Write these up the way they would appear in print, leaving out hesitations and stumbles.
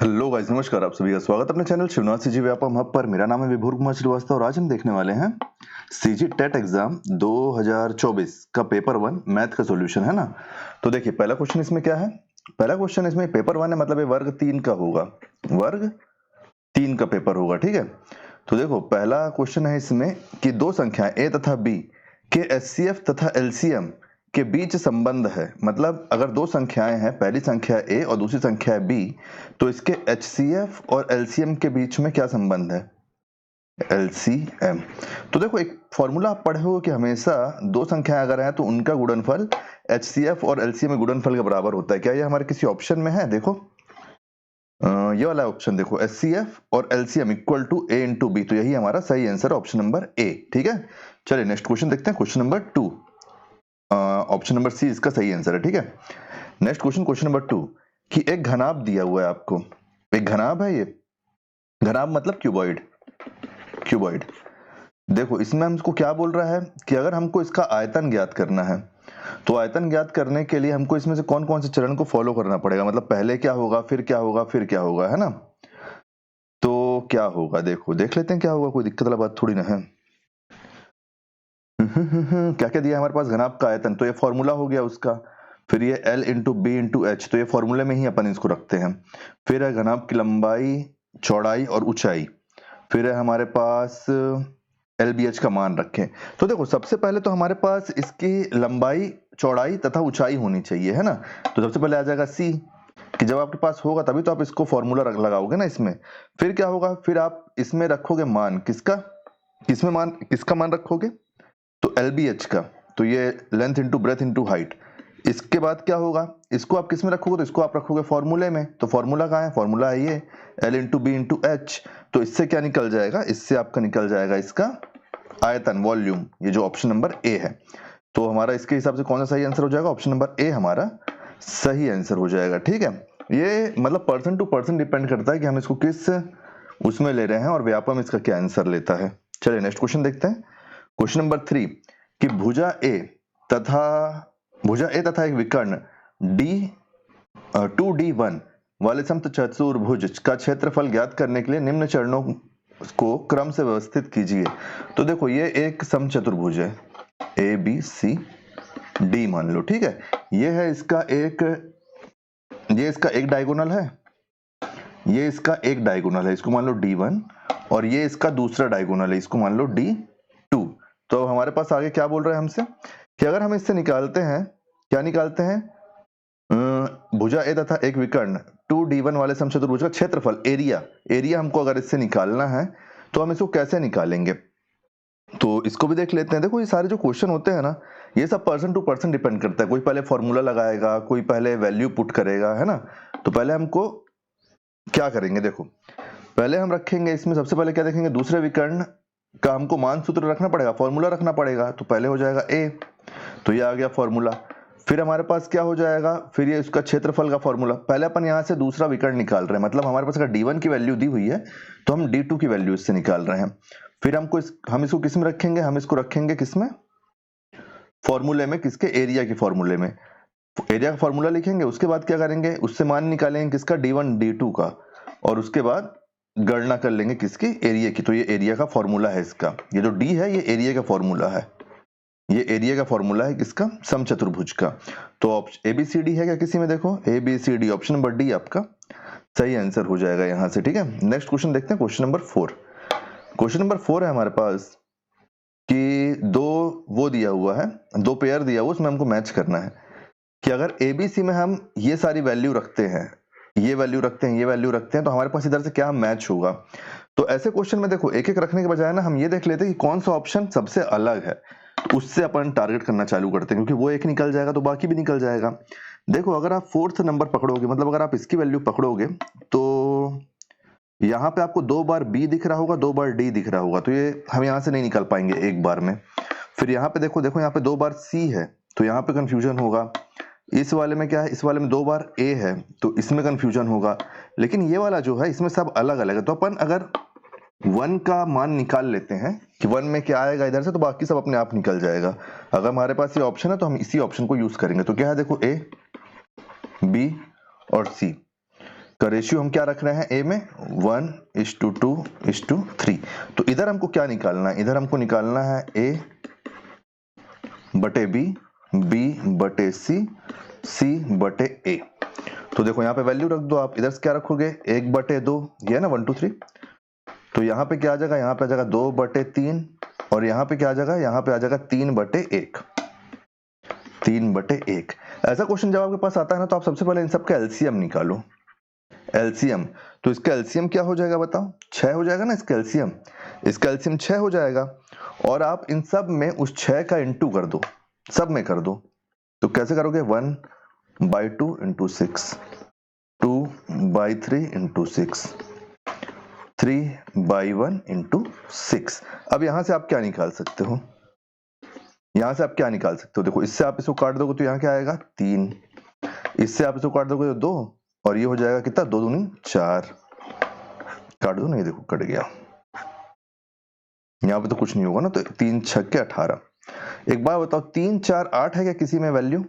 Hello guys, नमस्कार। आप सभी का स्वागत है अपने channel Shivnath CG Vyapam hub पर। मेरा नाम है विभोर कुमार श्रीवास्तव और आज हम देखने वाले हैं सीजी टेट एग्जाम 2024 का पेपर 1 मैथ का सॉल्यूशन, है ना। तो देखिए, पहला क्वेश्चन इसमें क्या है। पहला क्वेश्चन इसमें पेपर 1 है, मतलब ये वर्ग 3 का होगा। वर्ग 3 का पेपर होगा, ठीक है। तो देखो, पहला क्वेश्चन है इसमें कि दो संख्याएं ए तथा बी के एचसीएफ तथा एलसीएम के बीच संबंध है। मतलब अगर दो संख्याएं हैं, पहली संख्या ए और दूसरी संख्या बी, तो इसके एचसीएफ और एलसीएम के बीच में क्या संबंध है, एलसीएम। तो देखो, एक फॉर्मूला आप पढ़े हो कि हमेशा दो संख्याएं अगर हैं तो उनका गुणनफल एचसीएफ और एलसीएम के गुणनफल के बराबर होता है। क्या ये हमारे किसी ऑप्शन में है? देखो, ये वाला ऑप्शन देखो, एचसीएफ और LCM equal to A into B. तो यही हमारा सही आंसर है, ऑप्शन नंबर ए, ठीक है। चलिए नेक्स्ट क्वेश्चन देखते हैं, question number 2। Option number C इसका सही आंसर है, ठीक है। नेक्स्ट क्वेश्चन, क्वेश्चन नंबर 2 कि एक घनाभ दिया हुआ है आपको। एक घनाभ है, ये घनाभ मतलब क्यूबॉइड। क्यूबॉइड, देखो इसमें हमको क्या बोल रहा है कि अगर हमको इसका आयतन ज्ञात करना है, तो आयतन ज्ञात करने के लिए हमको इसमें से कौन कौन से चरण को फॉलो करना पड़ेगा। मतलब पहले क्या होगा, फिर क्या होगा, फिर क्या होगा, है ना। तो क्या होगा, देखो देख लेते हैं क्या होगा, कोई दिक्कत वाला बात थोड़ी ना है। क्या क्या दिया हमारे पास, घनाभ का आयतन, तो ये फॉर्मूला हो गया उसका। फिर ये L into B into H, तो ये फॉर्मूले में ही अपन इसको रखते हैं। फिर है घनाभ की लंबाई, चौड़ाई और ऊंचाई। फिर है हमारे पास LBH का मान रखें। तो देखो, सबसे पहले तो हमारे पास इसकी लंबाई, चौड़ाई तथा ऊंचाई होनी चाहिए, है ना। तो सबसे पहले आ जाएगा C, कि जब आपके पास होगा तभी तो आप इसको फॉर्मूला लगाओगे ना इसमें। फिर क्या होगा, फिर आप इसमें रखोगे मान किसका, किसमें मान, किसका मान रखोगे, तो LBH का। तो ये length into breadth into height. इसके बाद क्या होगा, इसको आप किस में रखोगे, तो इसको आप रखोगे फॉर्मूले में। तो फॉर्मूला कहाँ है, फॉर्मूला है ये L into B into H. तो इससे क्या निकल जाएगा, इससे आपका निकल जाएगा इसका आयतन, वॉल्यूम, ये जो ऑप्शन नंबर ए है। तो हमारा इसके हिसाब से कौन सा सही आंसर हो जाएगा, ऑप्शन नंबर ए हमारा सही आंसर हो जाएगा, ठीक है। ये मतलब पर्सन टू पर्सन डिपेंड करता है कि हम इसको किस उसमें ले रहे हैं और व्यापम इसका क्या आंसर लेता है। चलिए नेक्स्ट क्वेश्चन देखते हैं, क्वेश्चन नंबर 3 कि तथा भुजा ए तथा एक विकर्ण डी 2D1 वाले समचतुर्भुज का क्षेत्रफल ज्ञात करने के लिए निम्न चरणों को क्रम से व्यवस्थित कीजिए। तो देखो, ये एक समचतुर्भुज है, ABCD मान लो, ठीक है। ये है इसका एक, ये इसका एक डायगोनल है, ये इसका एक डायगोनल है, इसको मान लो D1, और ये इसका दूसरा डायगोनल है, इसको मान लो D2। तो हमारे पास आगे क्या बोल रहे हैं हमसे कि अगर हम इससे निकालते हैं, क्या निकालते हैं, भुजा ए तथा एक विकर्ण 2D1 वाले समचतुर्भुज का क्षेत्रफल, एरिया, एरिया हमको अगर इससे निकालना है तो हम इसको कैसे निकालेंगे, तो इसको भी देख लेते हैं। देखो, ये सारे जो क्वेश्चन होते हैं ना, ये सब पर्सन टू पर्सन डिपेंड करता है। कोई पहले फॉर्मूला लगाएगा, कोई पहले वैल्यू पुट करेगा, है ना। तो पहले हमको क्या करेंगे, देखो पहले हम रखेंगे इसमें, सबसे पहले क्या देखेंगे, दूसरे विकर्ण का हमको मान सूत्र रखना पड़ेगा, फॉर्मूला रखना पड़ेगा। तो पहले हो जाएगा ए, तो ये आ गया फॉर्मूला। फिर हमारे पास क्या हो जाएगा, फिर ये इसका क्षेत्रफल का फॉर्मूला। पहले अपन यहाँ से दूसरा विकर्ण निकाल रहे हैं, मतलब हमारे पास अगर D1 की वैल्यू दी हुई है तो हम D2 की वैल्यू इससे निकाल रहे हैं। फिर हम इसको किस में रखेंगे, हम इसको रखेंगे किसमें, फॉर्मूले में, किसके, एरिया के फॉर्मूले में। एरिया का फॉर्मूला लिखेंगे, उसके बाद क्या करेंगे, उससे मान निकालेंगे किसका, D1 D2 का, और उसके बाद गणना कर लेंगे किसकी, एरिया की। तो ये एरिया का फॉर्मूला है इसका, ये जो डी है ये एरिया का फॉर्मूला है, ये एरिया का फॉर्मूला है किसका, समचतुर्भुज का। तो ऑप्शन ABCD है क्या किसी में, देखो ABCD, ऑप्शन नंबर डी आपका सही आंसर हो जाएगा यहां से, ठीक है। नेक्स्ट क्वेश्चन देखते हैं, क्वेश्चन नंबर 4। क्वेश्चन नंबर 4 है हमारे पास कि दो वो दिया हुआ है, दो पेयर दिया हुआ, उसमें हमको मैच करना है कि अगर ABC में हम ये सारी वैल्यू रखते हैं, ये वैल्यू रखते हैं, ये वैल्यू रखते हैं, तो हमारे पास इधर से क्या मैच होगा। तो ऐसे क्वेश्चन में देखो, एक एक रखने के बजाय ना हम ये देख लेते हैं कि कौन सा ऑप्शन सबसे अलग है, उससे अपन टारगेट करना चालू करते हैं, क्योंकि वो एक निकल जाएगा तो बाकी भी निकल जाएगा। देखो, अगर आप 4th नंबर पकड़ोगे, मतलब अगर आप इसकी वैल्यू पकड़ोगे, तो यहाँ पे आपको 2 बार B दिख रहा होगा, 2 बार D दिख रहा होगा, तो ये हम यहाँ से नहीं निकाल पाएंगे एक बार में। फिर यहाँ पे देखो, यहाँ पे 2 बार C है, तो यहाँ पे कंफ्यूजन होगा। इस वाले में क्या है, इस वाले में 2 बार A है, तो इसमें कंफ्यूजन होगा। लेकिन ये वाला जो है, इसमें सब अलग अलग है, तो अपन अगर 1 का मान निकाल लेते हैं कि 1 में क्या आएगा इधर से, तो बाकी सब अपने आप निकल जाएगा। अगर हमारे पास ये ऑप्शन है तो हम इसी ऑप्शन को यूज करेंगे। तो क्या है, देखो A, B और C। का रेशियो हम क्या रख रहे हैं ए में 1:2:3। तो इधर हमको क्या निकालना है, इधर हमको निकालना है ए बटे बी, बी बटे सी, सी बटे ए। तो देखो यहाँ पे वैल्यू रख दो आप, इधर से क्या रखोगे 1/2, ये है ना 1 2 3। तो यहाँ पे क्या आ जाएगा, यहाँ पे आ जाएगा 2/3 और यहाँ पे क्या आ जाएगा, यहाँ पे आ जाएगा 3/1, 3/1। ऐसा क्वेश्चन जब आपके पास आता है ना तो आप सबसे पहले इन सबका एलसीएम निकालो। एलसीएम, तो इसका एलसीएम क्या हो जाएगा बताओ, 6 हो जाएगा ना इसका एलसीएम। इसका एलसीएम 6 हो जाएगा और आप इन सब में उस 6 का इंटू कर दो, सब में कर दो। तो कैसे करोगे, 1/2 × 6, 2/3 × 6, 3/1 × 6। अब यहां से आप क्या निकाल सकते हो, यहां से आप क्या निकाल सकते हो, देखो इससे आप इसको काट दोगे तो यहाँ क्या आएगा 3, इससे आप इसको काट दोगे तो 2 और ये हो जाएगा कितना 2 दूनी 4। काट दो ना, ये देखो कट गया, यहाँ पे तो कुछ नहीं होगा ना, तो 3 6 के 18। एक बार बताओ 3 4 8 है क्या किसी में वैल्यू,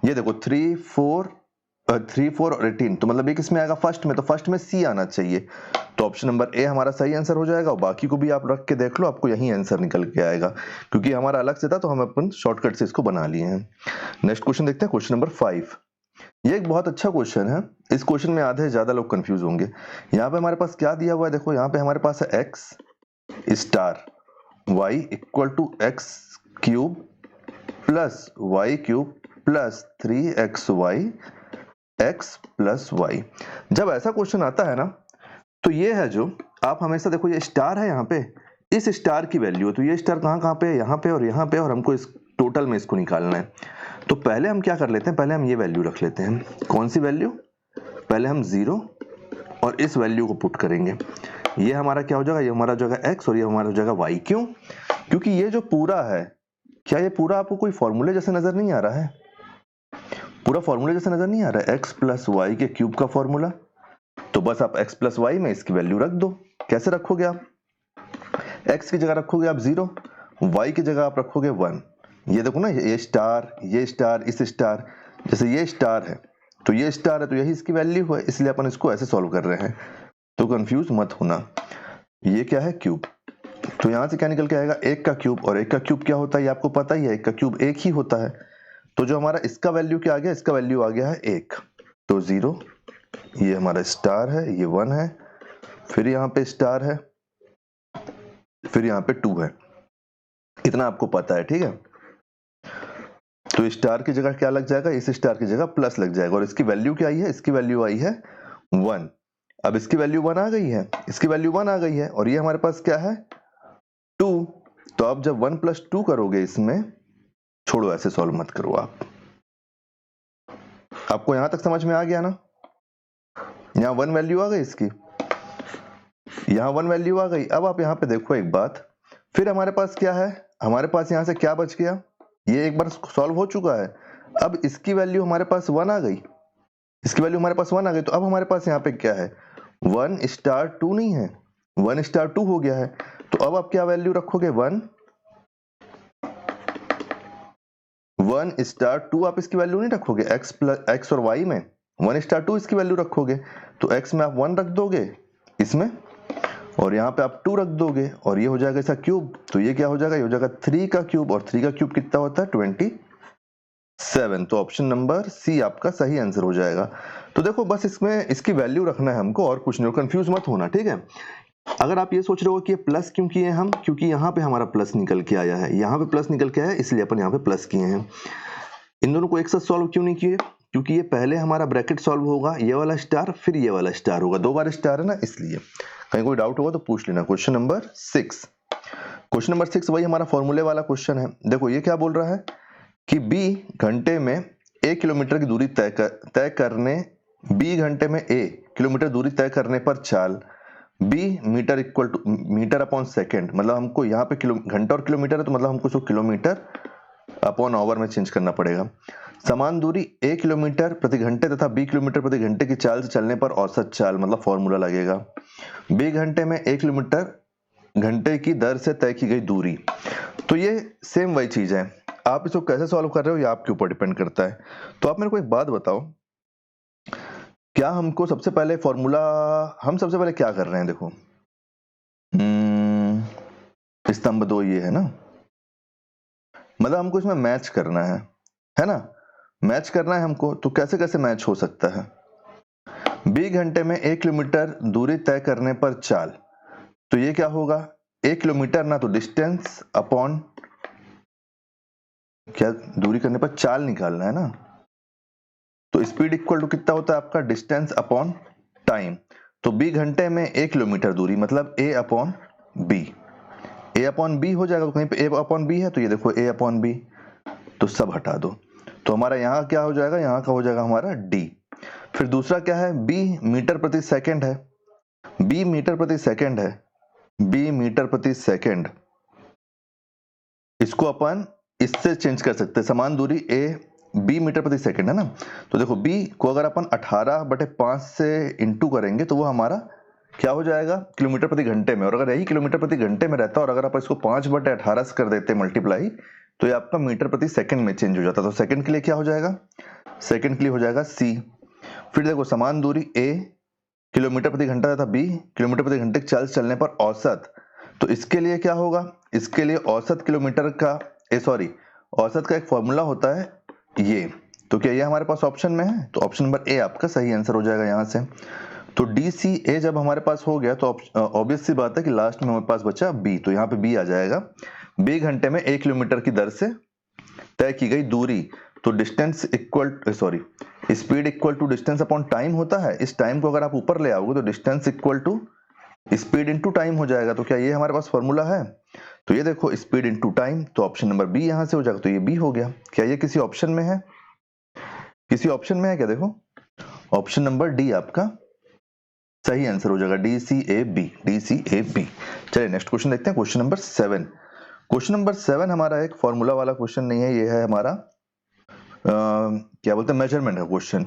ये देखो 3 4 और 18, तो मतलब ये किस में आएगा फर्स्ट में, तो फर्स्ट में सी आना चाहिए। तो ऑप्शन नंबर ए हमारा सही आंसर हो जाएगा और बाकी को भी आप रख के देख लो, आपको यही आंसर निकल के आएगा, क्योंकि हमारा अलग से था तो हम अपन शॉर्टकट से इसको बना लिए हैं। नेक्स्ट क्वेश्चन देखते हैं, क्वेश्चन नंबर 5। ये एक बहुत अच्छा क्वेश्चन है, इस क्वेश्चन में आधे ज्यादा लोग कंफ्यूज होंगे। यहाँ पे हमारे पास क्या दिया हुआ है, देखो यहाँ पे हमारे पास है x star y = x³ plus y³ plus 3xy x plus y। जब ऐसा क्वेश्चन आता है ना तो ये है जो आप हमेशा देखो, ये स्टार है यहाँ पे, इस स्टार की वैल्यू है, तो ये स्टार कहाँ पे है, यहाँ पे और यहाँ पे, और हमको इस टोटल में इसको निकालना है। तो पहले हम क्या कर लेते हैं, पहले हम ये वैल्यू रख लेते हैं। कौन सी वैल्यू, पहले हम 0 और इस वैल्यू को पुट करेंगे। ये हमारा क्या हो जाएगा, ये हमारा हो जाएगा x और ये हमारा हो जाएगा y। क्यों, क्योंकि ये जो पूरा है, क्या ये पूरा आपको कोई फॉर्मूले जैसे नजर नहीं आ रहा है, पूरा फॉर्मूले जैसे नजर नहीं आ रहा है, x प्लस वाई के क्यूब का फॉर्मूला। तो बस आप x प्लस वाई में इसकी वैल्यू रख दो। कैसे रखोगे आप, x की जगह रखोगे आप 0, y की जगह आप रखोगे 1। ये देखो ना, ये स्टार, ये स्टार, इस स्टार, जैसे ये स्टार है तो ये स्टार है तो यही इसकी वैल्यू है, इसलिए अपन इसको ऐसे सॉल्व कर रहे हैं। तो कंफ्यूज मत होना, ये क्या है क्यूब, तो यहां से क्या निकल के आएगा 1 का क्यूब, और 1 का क्यूब क्या होता है ये आपको पता ही है, 1 का क्यूब 1 ही होता है। तो जो हमारा इसका वैल्यू क्या आ गया, इसका वैल्यू आ गया है 1, तो 0, ये हमारा स्टार है, ये 1 है, फिर यहाँ पे स्टार है, फिर यहाँ पे 2 है, इतना आपको पता है, ठीक है। तो स्टार की जगह क्या लग जाएगा, इस स्टार की जगह प्लस लग जाएगा, और इसकी वैल्यू क्या आई है, इसकी वैल्यू आई है 1। अब इसकी वैल्यू 1 आ गई है, इसकी वैल्यू 1 आ गई है, और ये हमारे पास क्या है 2। तो अब जब 1 + 2 करोगे इसमें, छोड़ो ऐसे सॉल्व मत करो आप, आपको यहां तक समझ में आ गया ना, यहाँ 1 वैल्यू आ गई इसकी, यहाँ 1 वैल्यू आ गई। अब आप यहाँ पे देखो एक बात, फिर हमारे पास क्या है, हमारे पास यहाँ से क्या बच गया, ये एक बार सॉल्व हो चुका है। अब इसकी वैल्यू हमारे पास 1 आ गई, इसकी वैल्यू हमारे पास 1 आ गई, तो अब हमारे पास यहाँ पे क्या है 1 स्टार 2 नहीं है, 1 स्टार 2 हो गया है। तो अब आप क्या वैल्यू रखोगे 1 स्टार 2, आप इसकी वैल्यू नहीं रखोगे, x और y में 1 स्टार 2 इसकी वैल्यू रखोगे, तो x में आप 1 रख दोगे इसमें, और यहाँ पे आप 2 रख दोगे, और ये हो जाएगा इसका क्यूब, तो ये क्या हो जाएगा, ये हो जाएगा 3 का क्यूब, और 3 का क्यूब कितना होता है 27। तो ऑप्शन नंबर सी आपका सही आंसर हो जाएगा। तो देखो बस इसमें इसकी वैल्यू रखना है हमको, और कुछ नहीं, कंफ्यूज मत होना, ठीक है। अगर आप ये सोच रहे हो कि ये प्लस क्यों किए हम, क्योंकि यहाँ पे हमारा प्लस निकल के आया है, यहाँ पे प्लस निकल के आया है, इसलिए अपन यहाँ पे प्लस किए हैं। इन दोनों को एक साथ सॉल्व क्यों नहीं किए, क्योंकि ये पहले हमारा ब्रैकेट सॉल्व होगा, ये वाला स्टार फिर ये वाला स्टार होगा, 2 बार स्टार है ना, इसलिए। कहीं कोई डाउट होगा तो पूछ लेना। क्वेश्चन नंबर 6, क्वेश्चन नंबर 6 वही हमारा फॉर्मूले वाला क्वेश्चन है। देखो ये क्या बोल रहा है कि b घंटे में 1 किलोमीटर की दूरी तय करने, b घंटे में a किलोमीटर दूरी तय करने पर चाल b metre = metre upon second, मतलब हमको यहाँ पे घंटा और किलोमीटर है, तो मतलब हमको इसको किलोमीटर अपॉन आवर में चेंज करना पड़ेगा। समान दूरी a किलोमीटर प्रति घंटे तथा b किलोमीटर प्रति घंटे की चाल से चलने पर औसत चाल, मतलब फॉर्मूला लगेगा। b घंटे में 1 किलोमीटर घंटे की दर से तय की गई दूरी, तो ये सेम वही चीज है, आप इसको कैसे सॉल्व कर रहे हो ये आपके ऊपर डिपेंड करता है। तो आप मेरे को एक बात बताओ, क्या हमको सबसे पहले फॉर्मूला, हम सबसे पहले क्या कर रहे हैं, देखो स्तंभ 2 ये है ना, मतलब हमको इसमें मैच करना है ना, मैच करना है हमको। तो कैसे कैसे मैच हो सकता है? 20 घंटे में 1 किलोमीटर दूरी तय करने पर चाल, तो ये क्या होगा, 1 किलोमीटर ना, तो डिस्टेंस अपॉन क्या, दूरी करने पर चाल निकालना है ना, तो स्पीड इक्वल टू कितना होता है आपका, डिस्टेंस अपॉन टाइम। तो 20 घंटे में 1 किलोमीटर दूरी मतलब a upon B, a upon B हो जाएगा। तो कहीं पे a अपॉन बी है, तो ये देखो a अपॉन बी, तो सब हटा दो, तो हमारा यहाँ क्या हो जाएगा, यहाँ का हो जाएगा हमारा d। फिर दूसरा क्या है, b मीटर प्रति सेकंड है, b मीटर प्रति सेकंड है, b मीटर प्रति सेकंड, इसको अपन इससे चेंज कर सकते हैं, समान दूरी a b मीटर प्रति सेकंड है ना। तो देखो b को अगर अपन 18/5 से इंटू करेंगे तो वो हमारा क्या हो जाएगा, किलोमीटर प्रति घंटे में। और अगर यही किलोमीटर प्रति घंटे में रहता और अगर आप इसको 5/18 से कर देते मल्टीप्लाई, तो ये आपका मीटर प्रति सेकंड में चेंज हो जाता। तो सेकंड के लिए क्या हो जाएगा, सेकंड के लिए हो जाएगा c। फिर देखो समान दूरी a किलोमीटर प्रति घंटा था, b किलोमीटर प्रति घंटे चलने पर औसत, तो इसके लिए क्या होगा, इसके लिए औसत किलोमीटर का औसत का एक फॉर्मूला होता है ये। तो क्या ये हमारे पास ऑप्शन में है, तो ऑप्शन नंबर ए आपका सही आंसर हो जाएगा यहाँ से। तो डी सी ए जब हमारे पास हो गया, तो ऑब्वियस सी बात है कि लास्ट में हमारे पास बचा बी, तो यहाँ पे बी आ जाएगा। 20 घंटे में 1 किलोमीटर की दर से तय की गई दूरी, तो distance speed equal to distance upon time होता है। इस टाइम को अगर आप ऊपर ले आओगे तो distance equal to speed into time हो जाएगा। तो क्या ये हमारे पास फॉर्मूला है, तो ये देखो स्पीड इनटू टाइम, तो ऑप्शन नंबर बी यहां से हो जाएगा, तो ये बी हो गया। क्या ये किसी ऑप्शन में है, किसी ऑप्शन में है क्या, देखो ऑप्शन नंबर डी आपका सही आंसर हो जाएगा, डी सी ए बी। चलिए नेक्स्ट क्वेश्चन देखते हैं, क्वेश्चन नंबर 7। क्वेश्चन नंबर 7 हमारा एक फॉर्मूला वाला क्वेश्चन नहीं है, ये है हमारा क्या बोलते हैं, मेजरमेंट का क्वेश्चन,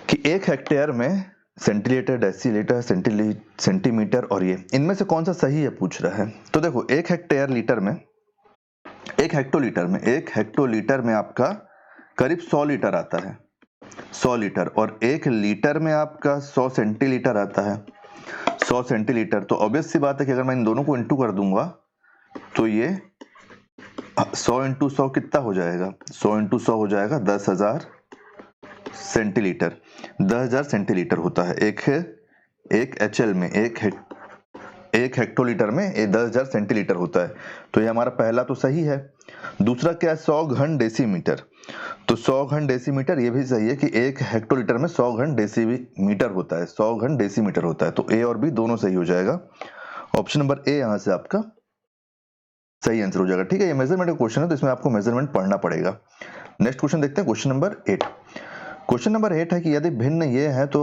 कि 1 हेक्टेयर में सेंटीलीटर, डेसीलीटर, सेंटीमीटर और ये इनमें से कौन सा सही है पूछ रहा है। तो देखो 1 हेक्टोलीटर में आपका करीब 100 लीटर आता है, 100 लीटर, और 1 लीटर में आपका 100 सेंटीलीटर आता है, 100 सेंटीलीटर। तो ऑब्वियस सी बात है कि अगर मैं इन दोनों को इंटू कर दूंगा तो ये 100 इंटू 100 कितना हो जाएगा, 100 इंटू 100 हो जाएगा 10,000 सेंटीलीटर। 10,000 सेंटीलीटर होता है एक HL में, एक हेक्टोलीटर में 10,000 सेंटीलीटर होता है। तो ये हमारा पहला तो सही है। दूसरा क्या है, 100 घन डेसीमीटर, तो 100 घन डेसीमीटर ये भी सही है कि 1 हेक्टोलीटर में 100 घन डेसीमीटर होता है, 100 घन डेसीमीटर होता है। तो ए और बी दोनों सही हो जाएगा, ऑप्शन नंबर ए यहां से आपका सही आंसर हो जाएगा। ठीक है, ये मेजरमेंट का क्वेश्चन है तो इसमें आपको मेजरमेंट पढ़ना पड़ेगा। नेक्स्ट क्वेश्चन देखते हैं, क्वेश्चन नंबर 8। क्वेश्चन नंबर 8 है कि यदि भिन्न ये है तो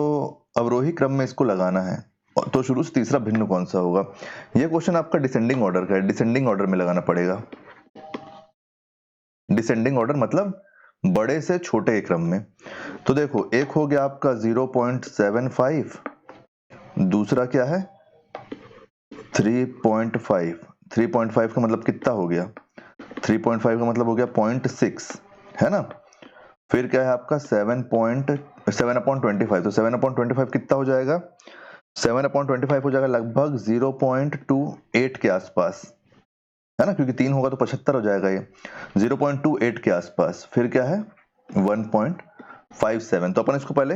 अवरोही क्रम में इसको लगाना है, तो शुरू से तीसरा भिन्न कौन सा होगा। ये क्वेश्चन आपका डिसेंडिंग ऑर्डर का है, डिसेंडिंग ऑर्डर में लगाना पड़ेगा। डिसेंडिंग ऑर्डर मतलब बड़े से छोटे के क्रम में। तो देखो एक हो गया आपका 0.75, दूसरा क्या है 3.5। 3.5 का मतलब कितना हो गया, 3.5 का मतलब हो गया 0.6, है ना। फिर क्या है आपका 7/25, तो 7/25 कितना हो जाएगा, 7/25 हो जाएगा लगभग 0.28 के आसपास, है ना, क्योंकि 3 होगा तो 75 हो जाएगा, ये 0.28 के आसपास। फिर क्या है 1.57, तो अपन इसको पहले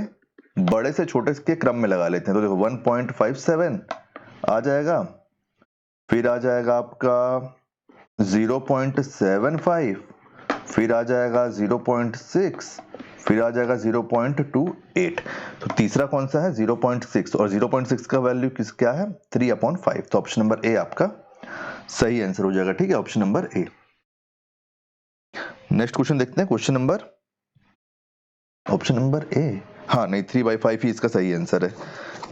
बड़े से छोटे के क्रम में लगा लेते हैं। तो देखो 1.57 आ जाएगा, फिर आ जाएगा आपका 0.75, फिर आ जाएगा 0.6, फिर आ जाएगा 0.28। तो तीसरा कौन सा है 0.6, और 0.6 का वैल्यू क्या है 3/5। तो ऑप्शन नंबर ए आपका सही आंसर हो जाएगा। ठीक है, option number A. Next question देखते हैं, question number option number A, हाँ नहीं 3/5 ही इसका सही आंसर है।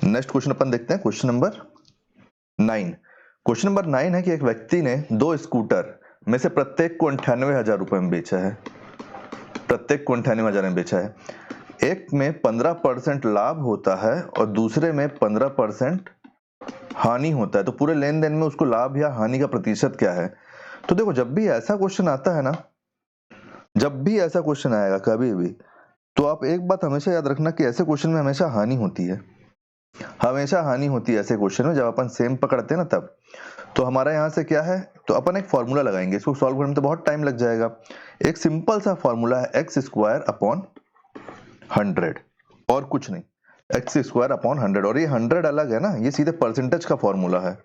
नेक्स्ट क्वेश्चन अपन देखते हैं, क्वेश्चन नंबर 9। क्वेश्चन नंबर 9 है कि एक व्यक्ति ने 2 स्कूटर में से प्रत्येक को 98,000 रुपए में बेचा है, प्रत्येक को 98,000 में बेचा है। एक में 15% लाभ होता है और दूसरे में 15% हानि होता है, तो पूरे लेन देन में उसको लाभ या हानि का प्रतिशत क्या है। तो देखो जब भी ऐसा क्वेश्चन आता है ना, जब भी ऐसा क्वेश्चन आएगा कभी भी, तो आप एक बात हमेशा याद रखना कि ऐसे क्वेश्चन में हमेशा हानि होती है, हमेशा हानि होती है ऐसे क्वेश्चन में, जब अपन सेम पकड़ते हैं ना तब। तो हमारा यहाँ से क्या है, तो अपन एक फॉर्मूला लगाएंगे, इसको सॉल्व करने में तो बहुत टाइम लग जाएगा। एक सिंपल सा फॉर्मूला है एक्स स्क्वायर अपॉन 100, और कुछ नहीं, एक्स स्क्वायर अपॉन 100। और ये 100 अलग है ना, ये सीधे परसेंटेज का फॉर्मूला है,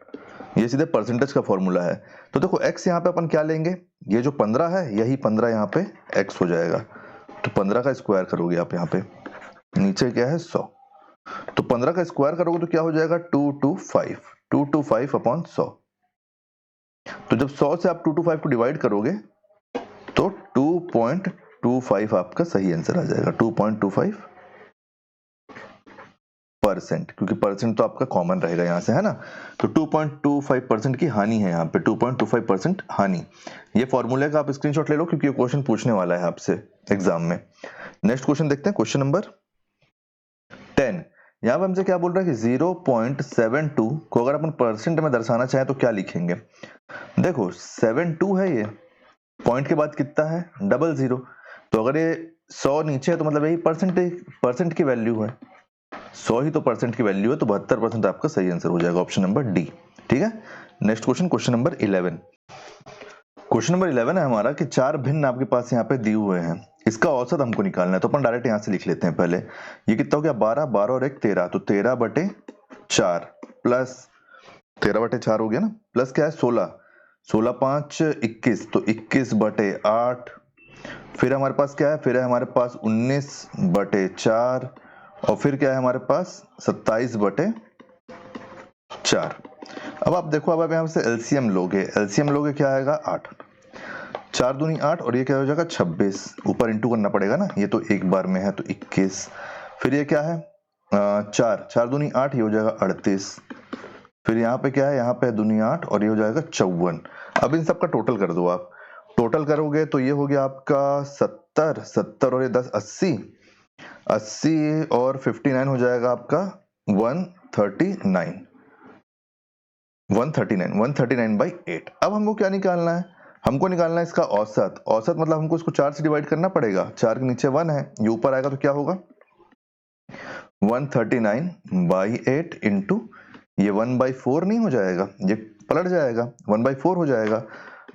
ये सीधे परसेंटेज का फॉर्मूला है। तो देखो x यहाँ पे अपन क्या लेंगे, ये जो 15 है यही 15 यहाँ पे x हो जाएगा। तो 15 का स्क्वायर करोगे आप, यहाँ पे नीचे क्या है 100, तो 15 का स्क्वायर करोगे तो क्या हो जाएगा 225 अपॉन 100। तो जब 100 से आप 225 को डिवाइड करोगे तो 2.25 आपका सही आंसर आ जाएगा, 2.25%, क्योंकि परसेंट तो आपका कॉमन रहेगा यहाँ से, है ना। तो 2.25% की हानि है यहाँ पे, 2.25% हानि। ये फॉर्मूले का आप स्क्रीनशॉट ले लो, क्योंकि ये क्वेश्चन पूछने वाला है आपसे एग्जाम में। नेक्स्ट क्वेश्चन देखते हैं, क्वेश्चन नंबर 10। यहाँ पे हमसे क्या बोल रहा है कि 0.72 को अगर अपन परसेंट में दर्शाना चाहे तो क्या लिखेंगे। देखो 72 है, ये पॉइंट के बाद कितना है 00, तो अगर ये 100 नीचे है तो मतलब यही परसेंट की वैल्यू है, 100 ही तो परसेंट की वैल्यू है, तो 72% आपका सही आंसर हो जाएगा, ऑप्शन नंबर डी। ठीक है। Next question, question number 11। Question number 11 है हमारा कि 4 भिन्न आपके पास यहाँ पे दिए हुए हैं, इसका औसत हमको निकालना है। तो अपन डायरेक्ट यहाँ से लिख लेते हैं पहले, ये कितना हो गया 12, 12 और 1 13, तो 13/4 प्लस 13/4 हो गया ना, प्लस क्या है 16, 16 5 21, तो 21/8। फिर हमारे पास क्या है, फिर है हमारे पास 19/4, और फिर क्या है हमारे पास 27/4। अब आप देखो, अब आप यहाँ से एलसीएम लोगे, एलसीएम लोगे क्या आएगा 8, 4 दूनी 8, और ये क्या हो जाएगा 26, ऊपर इंटू करना पड़ेगा ना, ये तो एक बार में है तो 21। फिर ये क्या है 4 दूनी 8, ये हो जाएगा 38। फिर यहाँ पे क्या है, यहाँ पे दूनी 8 और ये हो जाएगा 54। अब इन सब का टोटल कर दो आप, टोटल करोगे तो ये हो गया आपका 70 और ये 10 80 और 59 हो जाएगा आपका 139/8। अब हमको क्या निकालना है, हमको निकालना है इसका औसत। औसत मतलब हमको इसको 4 से डिवाइड करना पड़ेगा, 4 के नीचे 1 है, ये ऊपर आएगा तो क्या होगा 139/8 इंटू ये 1/4 नहीं हो जाएगा, ये पलट जाएगा 1/4 हो जाएगा।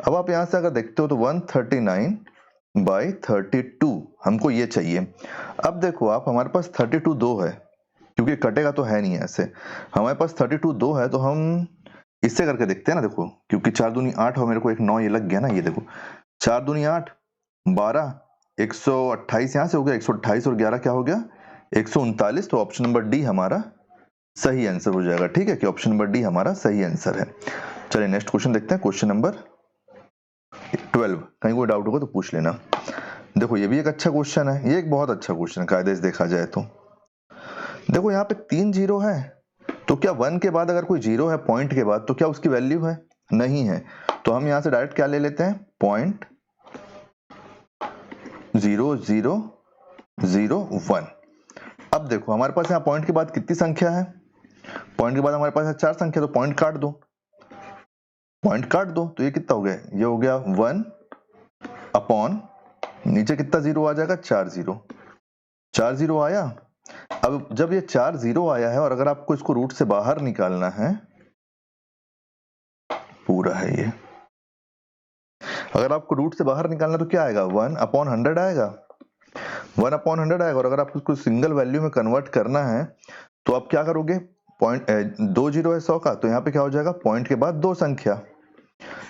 अब आप यहां से अगर देखते हो तो 139/32 हमको ये चाहिए। अब देखो आप, हमारे पास 32 दो है, क्योंकि कटेगा तो है नहीं ऐसे, हमारे पास 32 दो है, तो हम इससे करके देखते हैं ना। देखो क्योंकि 4 दूनी 8 और मेरे को एक 9 ये लग गया ना, ये देखो 4 दूनी 8 12, 128 यहाँ से हो गया, 128 और 11 क्या हो गया 139, तो ऑप्शन नंबर डी हमारा सही आंसर हो जाएगा। ठीक है, कि ऑप्शन नंबर डी हमारा सही आंसर है। चलिए नेक्स्ट क्वेश्चन देखते हैं, क्वेश्चन नंबर 12। कहीं कोई डाउट होगा तो पूछ लेना। देखो ये भी एक अच्छा क्वेश्चन है, ये एक बहुत अच्छा क्वेश्चन है कायदे से देखा जाए तो। देखो यहाँ पे 3 जीरो है, तो क्या 1 के बाद अगर कोई जीरो है पॉइंट के बाद, तो क्या उसकी वैल्यू है, नहीं है। तो हम यहां से डायरेक्ट क्या ले लेते हैं, 0.0001। अब देखो हमारे पास यहाँ पॉइंट के बाद कितनी संख्या है, पॉइंट के बाद हमारे पास है 4 संख्या, तो पॉइंट काट दो, पॉइंट काट दो, तो ये कितना हो गया, ये हो गया 1 अपॉन नीचे कितना जीरो आ जाएगा 4 जीरो आया। अब जब ये 4 जीरो आया है, और अगर आपको इसको रूट से बाहर निकालना है, पूरा है ये, अगर आपको रूट से बाहर निकालना तो क्या आएगा 1/100 आएगा, 1/100 आएगा। और अगर आपको इसको सिंगल वैल्यू में कन्वर्ट करना है तो आप क्या करोगे, पॉइंट 2 जीरो है 100 का, तो यहाँ पे क्या हो जाएगा पॉइंट के बाद 2 संख्या,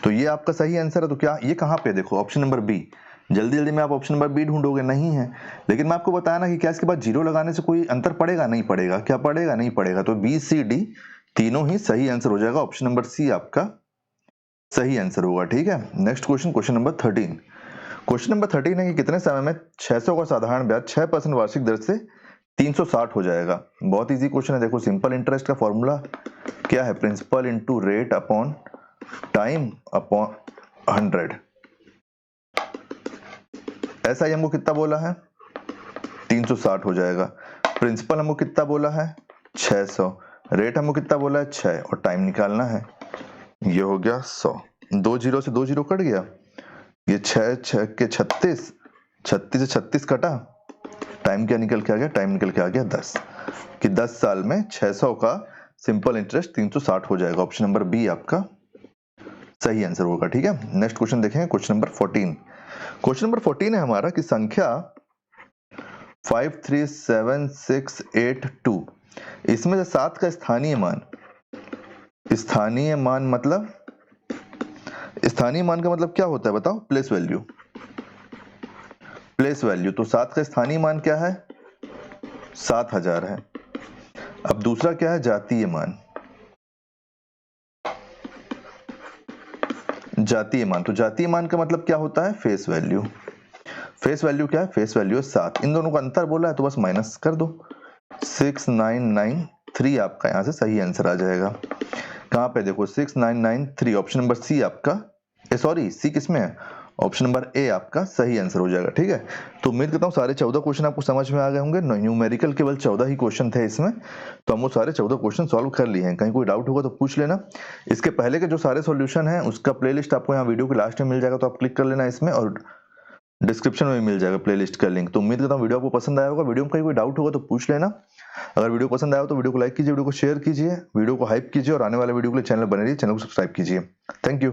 तो ये आपका सही आंसर है। तो क्या ये कहाँ पे, देखो ऑप्शन नंबर बी, जल्दी जल्दी में आप ऑप्शन नंबर बी ढूंढोगे, नहीं है। लेकिन मैं आपको बताया ना कि क्या इसके बाद जीरो लगाने से कोई अंतर पड़ेगा, नहीं पड़ेगा, क्या पड़ेगा, नहीं पड़ेगा। तो बी सी डी तीनों ही सही आंसर हो जाएगा, ऑप्शन नंबर सी आपका सही आंसर होगा। ठीक है, next question, question number 13। Question number 13 है कि कितने समय में 600 का साधारण ब्याज 6% वार्षिक दर से 360 हो जाएगा। बहुत इजी क्वेश्चन है। देखो सिंपल इंटरेस्ट का फॉर्मूला क्या है, principal into rate upon time upon 100। ऐसा ही हमको कितना बोला है 360 हो जाएगा। प्रिंसिपल हमको कितना बोला है 600, रेट हमको कितना बोला है 6, और टाइम निकालना है, ये हो गया 100। 2 जीरो से 2 जीरो कट गया, ये 6 6 के 36, 36 से 36 कटा, टाइम क्या निकल के आ गया, टाइम निकल के आ गया 10, कि 10 साल में 600 का सिंपल इंटरेस्ट 360 हो जाएगा। ऑप्शन नंबर बी आपका सही आंसर होगा। ठीक है, नेक्स्ट क्वेश्चन देखें, क्वेश्चन नंबर 14। क्वेश्चन नंबर 14 है हमारा कि संख्या 537,682 इसमें से 7 का स्थानीय मान, स्थानीय मान मतलब, स्थानीय मान का मतलब क्या होता है बताओ? Place value, place value. तो 7 का स्थानीय मान क्या है? 7000 है। अब दूसरा क्या है? जातीय मान, जातीय मान। तो जातीय मान का मतलब क्या होता है? Face value. फेस वैल्यू क्या है? फेस वैल्यू है 7। इन दोनों का अंतर बोला है तो बस माइनस कर दो, 6993 आपका यहां से सही आंसर आ जाएगा। कहां पे देखो 6993, ऑप्शन नंबर सी आपका, सॉरी सी किसमें है? ऑप्शन नंबर ए आपका सही आंसर हो जाएगा। ठीक है, तो उम्मीद करता हूँ सारे 14 क्वेश्चन आपको समझ में आ गए होंगे। न्यूमेरिकल केवल 14 ही क्वेश्चन थे इसमें, तो हम वो सारे 14 क्वेश्चन सॉल्व कर लिए हैं। कहीं कोई डाउट होगा तो पूछ लेना। इसके पहले के जो सारे सॉल्यूशन हैं उसका प्लेलिस्ट आपको यहाँ वीडियो के लास्ट में मिल जाएगा, तो आप क्लिक कर लेना इसमें, और डिस्क्रिप्शन में मिल जाएगा प्लेलिस्ट का लिंक। तो उम्मीद करता हूँ वीडियो आपको पसंद आया होगा। वीडियो में कहीं कोई डाउट होगा तो पूछ लेना। अगर वीडियो पसंद आया हो तो वीडियो को लाइक कीजिए, वीडियो को शेयर कीजिए, वीडियो को हाइप कीजिए, और आने वाले वीडियो के लिए चैनल बने रहिए, चैनल को सब्सक्राइब कीजिए। Thank you.